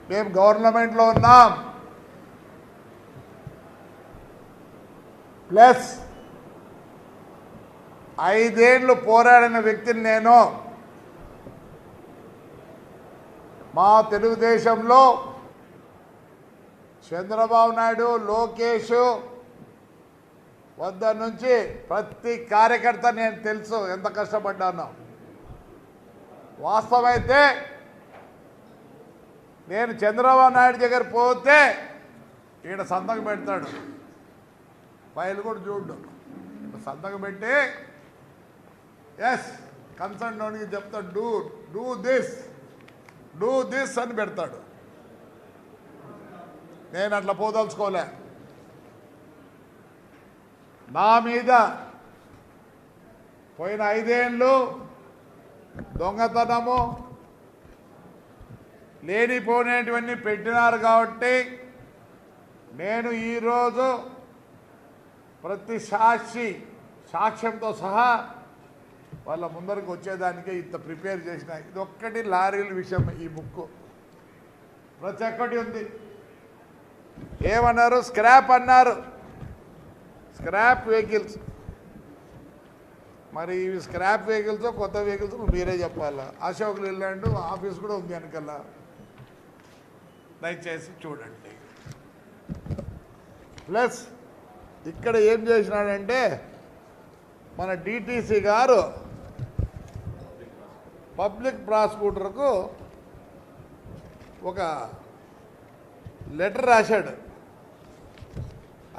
మేము గవర్నమెంట్లో ఉన్నాం. ప్లస్ 5 ఏళ్ళు పోరాడిన వ్యక్తిని నేను. మా తెలుగుదేశంలో చంద్రబాబు నాయుడు, లోకేష్ వద్ద నుంచి ప్రతి కార్యకర్త నేను తెలుసు ఎంత కష్టపడ్డానో. వాస్తవమైతే నేను చంద్రబాబు నాయుడు దగ్గర పోతే ఈయన సంతకం పెడతాడు, ఫైల్ కూడా చూడు, సంతకం పెట్టి ఎస్ కన్సర్న్ నోనికి చెప్తాడు, డూ దిస్ అని పెడతాడు. నేను అట్లా పోదలుచుకోలే. నా మీద పోయిన 5 ఏళ్ళు దొంగతనము లేనిపోయినటువన్నీ పెట్టినారు కాబట్టి నేను ఈరోజు ప్రతి సాక్ష్యంతో సహా వాళ్ళ ముందరికి వచ్చేదానికే ఇంత ప్రిపేర్ చేసిన. ఇది ఒక్కటి లారీల విషయం. ఈ బుక్ ప్రతి ఒక్కటి ఉంది. ఏమన్నారు? స్క్రాప్ అన్నారు, స్క్రాప్ వెహికల్స్. మరి ఇవి స్క్రాప్ వెహికల్స్ కొత్త వెహికల్స్ మీరే చెప్పాలా. అశోక్ లేలాండ్ ఆఫీస్ కూడా ఉంది వెనకల్లా, దయచేసి చూడండి. ప్లస్ ఇక్కడ ఏం చేసినాడంటే మన డిటిసి గారు పబ్లిక్ ప్రాసిక్యూటర్కు ఒక లెటర్ రాశాడు.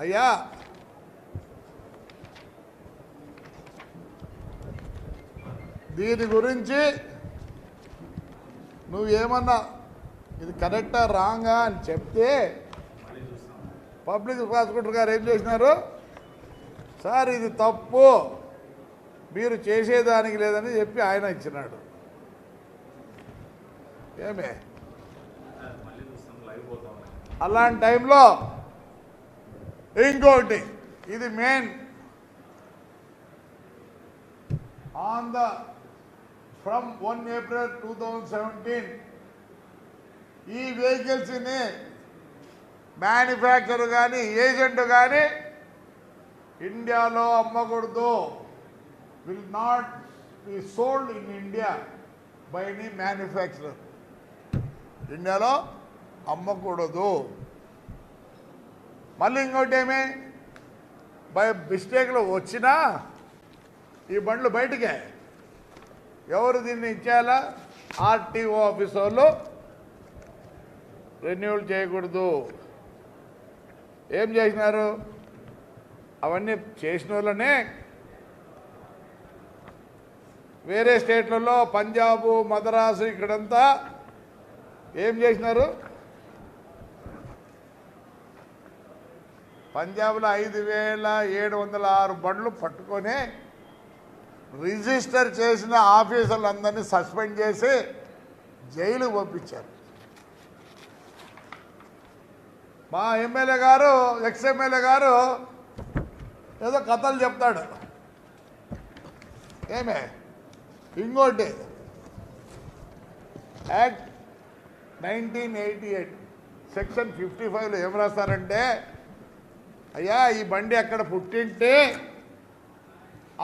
అయ్యా, దీని గురించి నువ్వేమన్నా ఇది కరెక్టా రాంగా అని చెప్తే పబ్లిక్ ప్రాసిక్యూటర్ గారు ఏం చేసినారు, సార్ ఇది తప్పు, మీరు చేసేదానికి లేదని చెప్పి ఆయన ఇచ్చినాడు. ఏమే అలాంటి టైంలో ఇంకోటి, ఇది main on the from 1 April 2017 ఈ వెహికల్స్ని మ్యానుఫ్యాక్చర్ కానీ ఏజెంట్ కానీ ఇండియాలో అమ్మకూడదు. Will not be sold in India by any manufacturer. ఇండియాలో అమ్మకూడదు. మళ్ళీ ఇంకోటి ఏమి, బై మిస్టేక్లో వచ్చినా ఈ బండ్లు బయటకే ఎవరు దీన్ని ఇచ్చేయాలా, ఆర్టీఓ ఆఫీస్ వాళ్ళు రెన్యూవల్ చేయకూడదు. ఏం చేసినారు, అవన్నీ చేసిన వాళ్ళనే వేరే స్టేట్లలో పంజాబు, మద్రాసు ఇక్కడంతా ఏం చేసినారు, పంజాబ్లో 5,706 బండ్లు పట్టుకొని రిజిస్టర్ చేసిన ఆఫీసర్లందరినీ సస్పెండ్ చేసి జైలు పంపించారు. మా ఎమ్మెల్యే గారు, ఎక్స్ఎమ్మెల్యే గారు ఏదో కథలు చెప్తాడు. ఏమే ఇంకోటి, యాక్ట్ 1988 సెక్షన్ 55లో ఏం రాస్తారంటే, అయ్యా ఈ బండి అక్కడ పుట్టింటే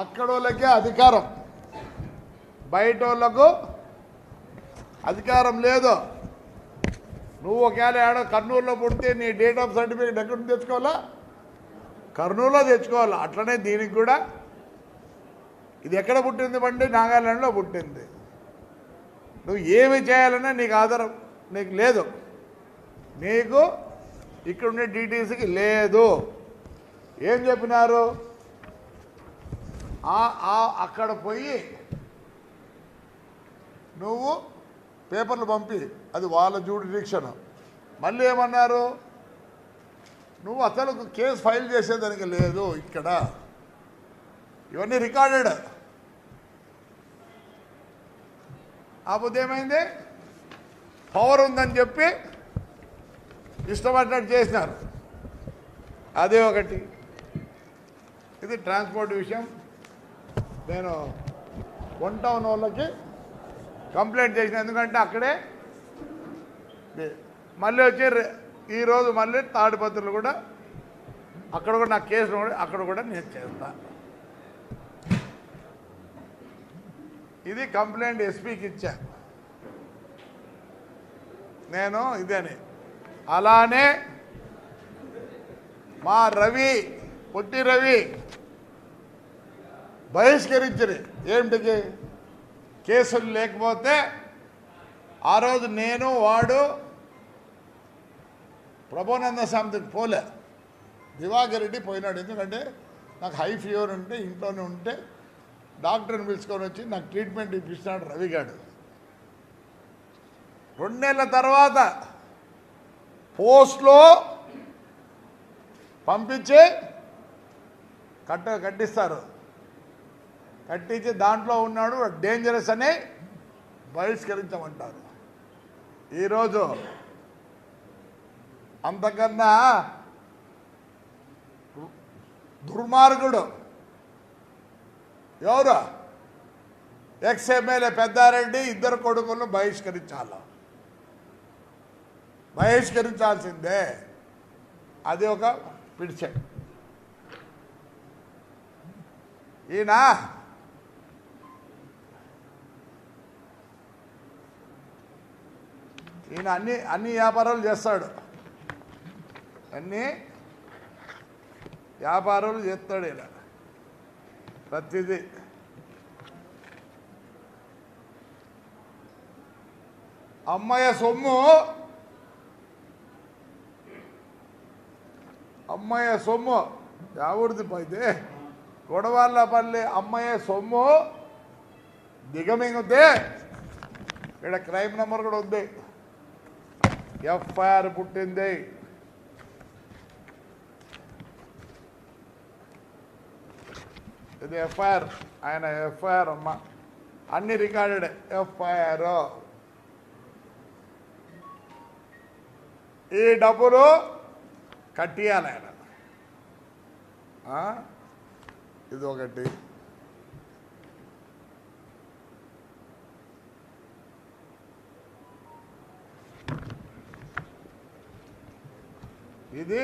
అక్కడ వాళ్ళకే అధికారం, బయట వాళ్ళకు అధికారం లేదు. నువ్వు ఒకవేళ ఏడో కర్నూలులో పుడితే నీ డేట్ ఆఫ్ సర్టిఫికేట్ ఎక్కడ నుంచి తెచ్చుకోవాలా, కర్నూలులో తెచ్చుకోవాలి. అట్లనే దీనికి కూడా ఇది ఎక్కడ పుట్టింది బండి, నాగాలాండ్లో పుట్టింది. నువ్వు ఏమి చేయాలన్నా నీకు ఆధారం నీకు లేదు, నీకు ఇక్కడ ఉండే డీటీసీకి లేదు. ఏం చెప్పినారు, అక్కడ పోయి నువ్వు పేపర్లు పంపి, అది వాళ్ళ జ్యూరిడిక్షన్. మళ్ళీ ఏమన్నారు, నువ్వు అసలు కేసు ఫైల్ చేసేదానికి లేదు ఇక్కడ. ఇవన్నీ రికార్డెడ్. ఆ పొద్దు ఏమైంది, పవర్ ఉందని చెప్పి ఇష్టపడినట్టు చేసినారు. అదే ఒకటి. ఇది ట్రాన్స్పోర్ట్ విషయం. నేను 1 టౌన్ వాళ్ళకి కంప్లైంట్ చేసిన, ఎందుకంటే అక్కడే మళ్ళీ వచ్చి ఈరోజు మళ్ళీ తాడిపత్రులు కూడా అక్కడ కూడా నా కేసులు కూడా అక్కడ కూడా నేను చేస్తా. ఇది కంప్లైంట్ ఎస్పీకి ఇచ్చా నేను ఇదని. అలానే మా రవి పొట్టి రవి బహిష్కరించరు. ఏమిటికి కేసులు లేకపోతే ఆ రోజు నేను వాడు ప్రభానంద సమితికి పోలే, దివాకర్ రెడ్డి పోయినాడు. ఎందుకంటే నాకు హై ఫీవర్ ఉంటే ఇంట్లోనే ఉంటే డాక్టర్ని పిలుచుకొని వచ్చి నాకు ట్రీట్మెంట్ ఇప్పిస్తున్నాడు రవిగాడు. 2 నెలల తర్వాత పోస్ట్లో పంపించి కట్టిస్తారు. కట్టించి దాంట్లో ఉన్నాడు డేంజరస్ అని బహిష్కరించమంటారు. ఈరోజు అంతకన్నా దుర్మార్గుడు ఎవరు? ఎక్స్ ఎమ్మెల్యే పెద్దారెడ్డి 2 కొడుకులను బహిష్కరించాల్సిందే. అది ఒక పిడిచే. ఈయన అన్ని వ్యాపారాలు చేస్తాడు, అన్ని వ్యాపారాలు చేస్తాడు. ఈయన ప్రతిదీ అమ్మయ్య సొమ్ము ఎవరిది పోయితే గొడవల్లపల్లి అమ్మయ్య సొమ్ము దిగమింగితే ఇక్కడ క్రైమ్ నెంబర్ కూడా ఉంది, ఎఫ్ఐఆర్ పుట్టింది. ఇది ఎఫ్ఐఆర్, ఆయన ఎఫ్ఐఆర్ అమ్మ, అన్ని రికార్డెడ్ ఎఫ్ఐఆర్. ఈ డబ్బులు కట్టియాలి ఆయన. ఇది ఒకటి. ఇది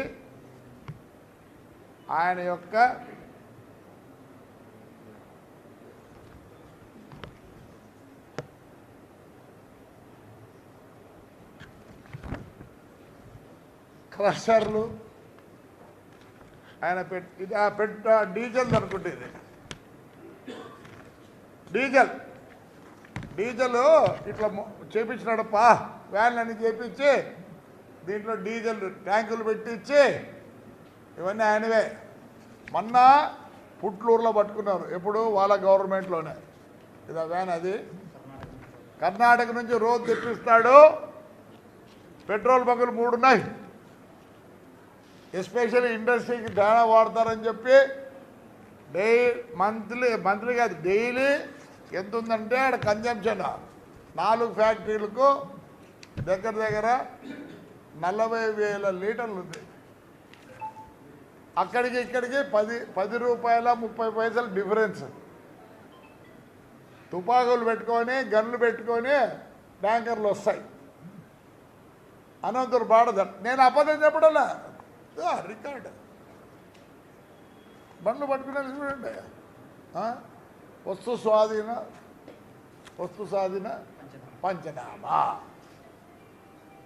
ఆయన యొక్క క్రషర్లు, ఆయన డీజిల్ అనుకుంటే ఇది డీజిల్ ఇట్లా చేపించినాడప్పా, వ్యాన్లన్నీ చేపించి దీంట్లో డీజిల్ ట్యాంకులు పెట్టించి ఇవన్నీ ఆయనవే. మొన్న పుట్లూరులో పట్టుకున్నారు, ఎప్పుడు వాళ్ళ గవర్నమెంట్లోనే. ఇది వ్యాన్, అది కర్ణాటక నుంచి రోజు తెప్పిస్తాడు. పెట్రోల్ బంకులు 3 ఉన్నాయి, ఎస్పెషల్లీ ఇండస్ట్రీకి డానా వాడతారని చెప్పి మంత్లీ కాదు డైలీ ఎంత ఉందంటే ఆడ కన్జంప్షన్ 4 ఫ్యాక్టరీలకు దగ్గర 40,000 లీటర్లు ఉంది. అక్కడికి ఇక్కడికి 10 రూపాయల 30 పైసలు డిఫరెన్స్. తుపాకులు పెట్టుకొని గన్లు పెట్టుకొని ట్యాంకర్లు వస్తాయి. అనంతరు బాడద నేను అబద్ధం చెప్పడంలా, రికార్డ్ బండ్లు పట్టుకునేది చూడండి. వస్తు స్వాధీన పంచనామా.